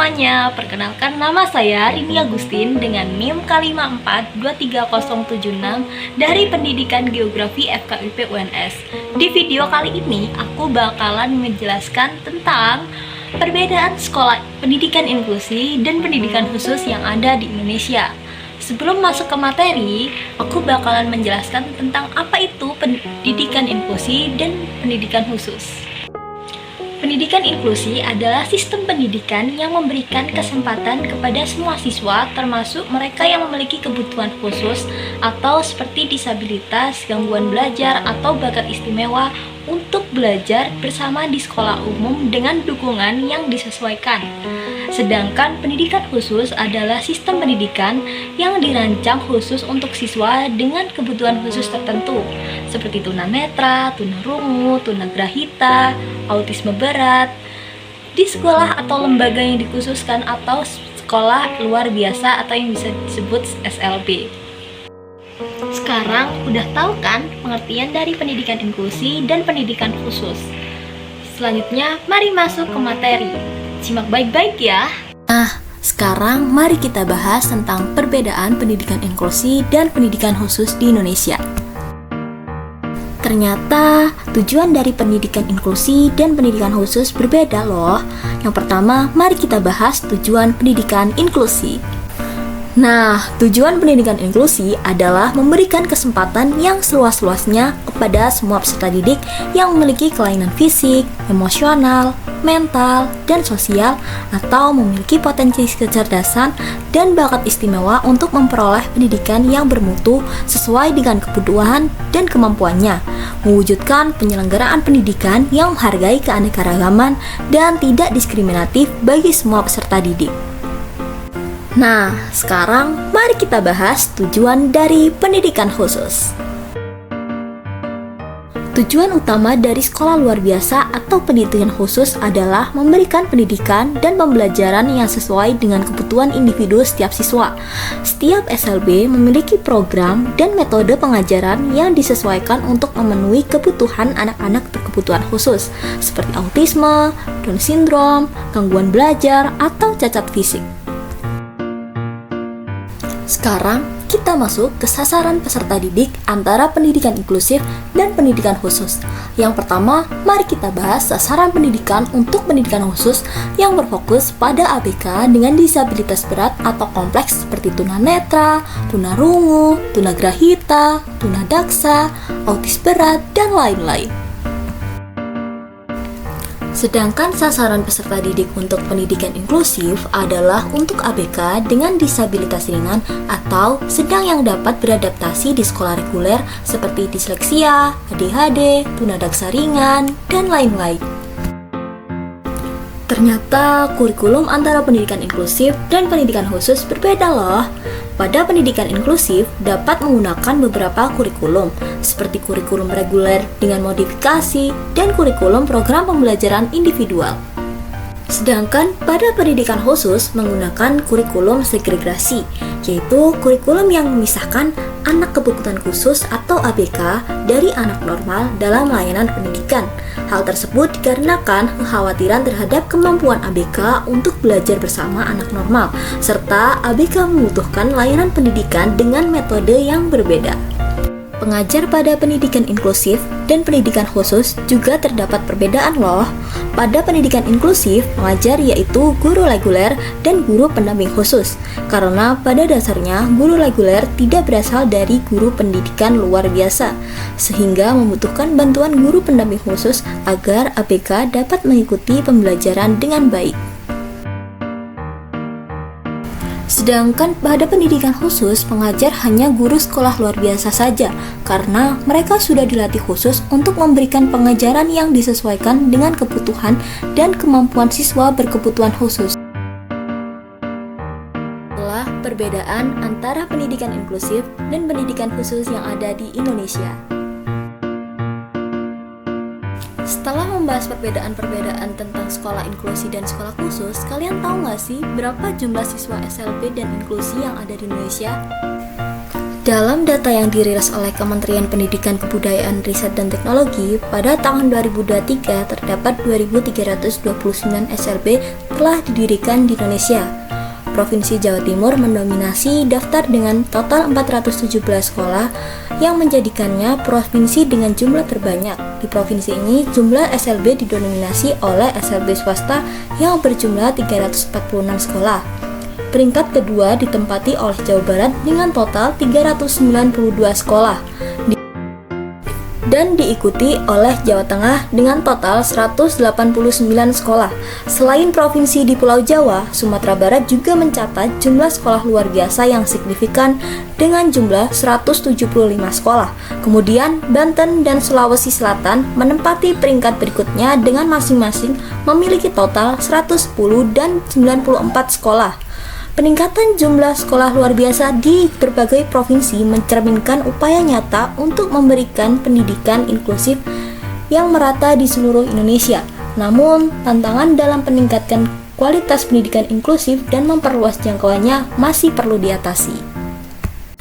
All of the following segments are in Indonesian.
semuanya, perkenalkan nama saya Rini Agustin dengan NIM K54233076 dari Pendidikan Geografi FKUP UNS. Di video kali ini, aku bakalan menjelaskan tentang perbedaan sekolah pendidikan inklusi dan pendidikan khusus yang ada di Indonesia. Sebelum masuk ke materi, aku bakalan menjelaskan tentang apa itu pendidikan inklusi dan pendidikan khusus. Pendidikan inklusi adalah sistem pendidikan yang memberikan kesempatan kepada semua siswa, termasuk mereka yang memiliki kebutuhan khusus atau seperti disabilitas, gangguan belajar, atau bakat istimewa untuk belajar bersama di sekolah umum dengan dukungan yang disesuaikan. Sedangkan pendidikan khusus adalah sistem pendidikan yang dirancang khusus untuk siswa dengan kebutuhan khusus tertentu, seperti tunanetra, tunarungu, tunagrahita, autisme berat, di sekolah atau lembaga yang dikhususkan atau sekolah luar biasa atau yang bisa disebut SLB. Sekarang udah tahu kan pengertian dari pendidikan inklusi dan pendidikan khusus. Selanjutnya, mari masuk ke materi. Simak baik-baik ya. Sekarang mari kita bahas tentang perbedaan pendidikan inklusi dan pendidikan khusus di Indonesia. Ternyata tujuan dari pendidikan inklusi dan pendidikan khusus berbeda loh. Yang pertama, mari kita bahas tujuan pendidikan inklusi. Nah, tujuan pendidikan inklusi adalah memberikan kesempatan yang seluas-luasnya kepada semua peserta didik yang memiliki kelainan fisik, emosional, mental, dan sosial atau memiliki potensi kecerdasan dan bakat istimewa untuk memperoleh pendidikan yang bermutu sesuai dengan kebutuhan dan kemampuannya, mewujudkan penyelenggaraan pendidikan yang menghargai keanekaragaman dan tidak diskriminatif bagi semua peserta didik. Nah, sekarang mari kita bahas tujuan dari pendidikan khusus. Tujuan utama dari sekolah luar biasa atau pendidikan khusus adalah memberikan pendidikan dan pembelajaran yang sesuai dengan kebutuhan individu setiap siswa. Setiap SLB memiliki program dan metode pengajaran yang disesuaikan untuk memenuhi kebutuhan anak-anak berkebutuhan khusus, seperti autisme, Down syndrome, gangguan belajar, atau cacat fisik. Sekarang kita masuk ke sasaran peserta didik antara pendidikan inklusif dan pendidikan khusus. Yang pertama, mari kita bahas sasaran pendidikan untuk pendidikan khusus yang berfokus pada ABK dengan disabilitas berat atau kompleks seperti tunanetra, tunarungu, tunagrahita, tunadaksa, autis berat, dan lain-lain. Sedangkan sasaran peserta didik untuk pendidikan inklusif adalah untuk ABK dengan disabilitas ringan atau sedang yang dapat beradaptasi di sekolah reguler seperti disleksia, ADHD, tunadaksa ringan, dan lain-lain. Ternyata kurikulum antara pendidikan inklusif dan pendidikan khusus berbeda loh. Pada pendidikan inklusif dapat menggunakan beberapa kurikulum, seperti kurikulum reguler dengan modifikasi dan kurikulum program pembelajaran individual. Sedangkan pada pendidikan khusus menggunakan kurikulum segregasi, yaitu kurikulum yang memisahkan anak kebutuhan khusus atau ABK dari anak normal dalam layanan pendidikan. Hal tersebut dikarenakan kekhawatiran terhadap kemampuan ABK untuk belajar bersama anak normal, serta ABK membutuhkan layanan pendidikan dengan metode yang berbeda. Pengajar pada pendidikan inklusif dan pendidikan khusus juga terdapat perbedaan loh. Pada pendidikan inklusif, pengajar yaitu guru reguler dan guru pendamping khusus. Karena pada dasarnya guru reguler tidak berasal dari guru pendidikan luar biasa, sehingga membutuhkan bantuan guru pendamping khusus agar ABK dapat mengikuti pembelajaran dengan baik. Sedangkan pada pendidikan khusus, pengajar hanya guru sekolah luar biasa saja, karena mereka sudah dilatih khusus untuk memberikan pengajaran yang disesuaikan dengan kebutuhan dan kemampuan siswa berkebutuhan khusus. Itulah perbedaan antara pendidikan inklusif dan pendidikan khusus yang ada di Indonesia. Setelah membahas perbedaan-perbedaan tentang sekolah inklusi dan sekolah khusus, kalian tahu nggak sih berapa jumlah siswa SLB dan inklusi yang ada di Indonesia? Dalam data yang dirilis oleh Kementerian Pendidikan Kebudayaan Riset dan Teknologi, pada tahun 2023 terdapat 2.329 SLB telah didirikan di Indonesia. Provinsi Jawa Timur mendominasi daftar dengan total 417 sekolah yang menjadikannya provinsi dengan jumlah terbanyak. Di provinsi ini, jumlah SLB didominasi oleh SLB swasta yang berjumlah 346 sekolah. Peringkat kedua ditempati oleh Jawa Barat dengan total 392 sekolah dan diikuti oleh Jawa Tengah dengan total 189 sekolah. Selain provinsi di Pulau Jawa, Sumatera Barat juga mencatat jumlah sekolah luar biasa yang signifikan dengan jumlah 175 sekolah. Kemudian Banten dan Sulawesi Selatan menempati peringkat berikutnya dengan masing-masing memiliki total 110 dan 94 sekolah. Peningkatan jumlah sekolah luar biasa di berbagai provinsi mencerminkan upaya nyata untuk memberikan pendidikan inklusif yang merata di seluruh Indonesia. Namun, tantangan dalam meningkatkan kualitas pendidikan inklusif dan memperluas jangkauannya masih perlu diatasi.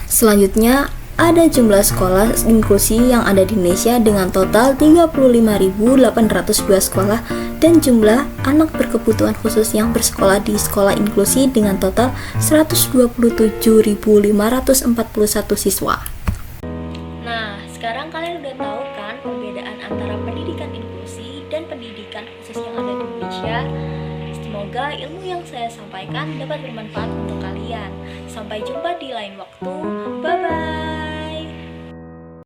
Selanjutnya, ada jumlah sekolah inklusi yang ada di Indonesia dengan total 35.802 sekolah dan jumlah anak berkebutuhan khusus yang bersekolah di sekolah inklusi dengan total 127.541 siswa. Nah, sekarang kalian udah tahu kan perbedaan antara pendidikan inklusi dan pendidikan khusus yang ada di Indonesia. Semoga ilmu yang saya sampaikan dapat bermanfaat untuk kalian. Sampai jumpa di lain waktu. Bye-bye.